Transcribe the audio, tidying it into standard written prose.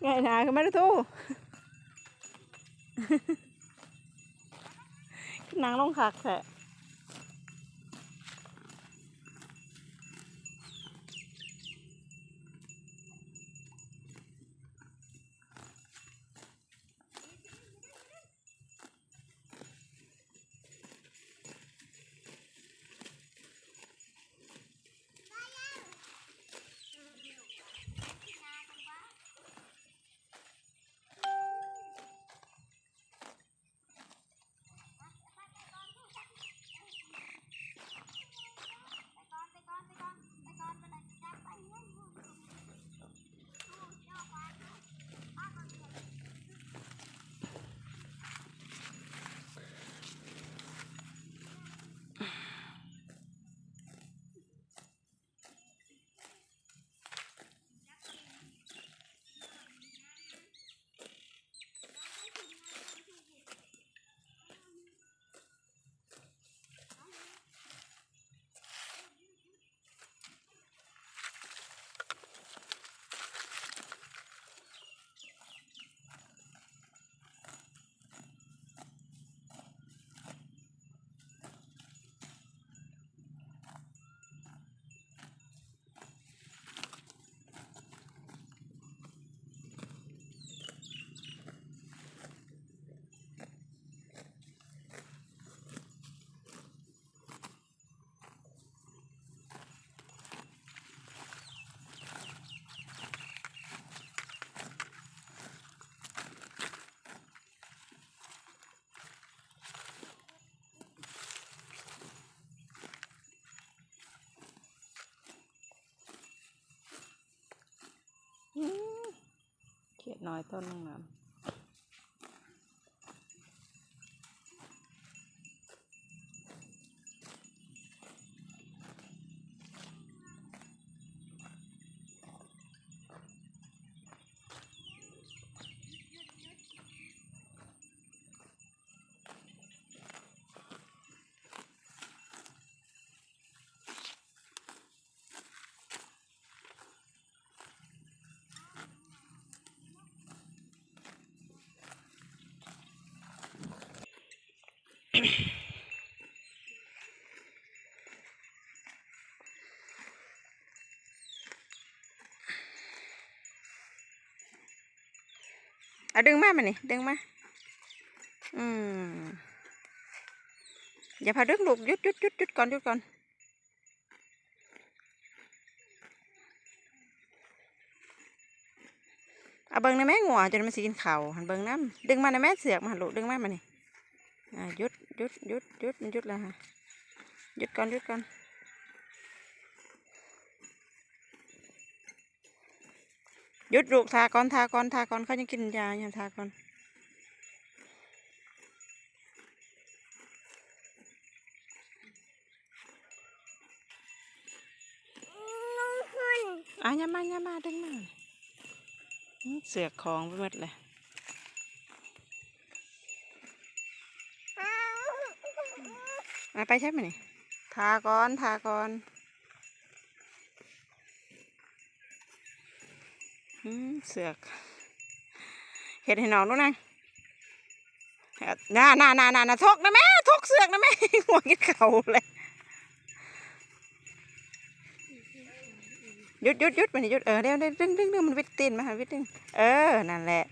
ไงนะคือไม่ได้ทู่นางลงคักแท้เขียดน้อยต้นนึงน้ำเอาดึงมานี่ดึงมาอย่าพาดึงลูกหยุดก่อนเอาเบิ้งในแม่งัวจนมันสิกินข้าวหันเบิ้งน้ำดึงมาในแม่เสือกมาลูกดึงมานี่หยุดมันหยุดแล้วฮะหยุดก่อนหยุดลูกทาก่อนเขายังกินยาอย่าทาก่อนอย่ามาดึงมาเสือกของไปหมดเลยไปใช่ไหมนี่ทาก่อนเสือกเห็ดให้น้องดูนะน่าทกนะแม่ทกเสือกนะแม่หัวกินเขาเลยหยุดมันหยุดเดี๋ยวดึงมันวิดตีนมาวิดดึงนั่นแหละ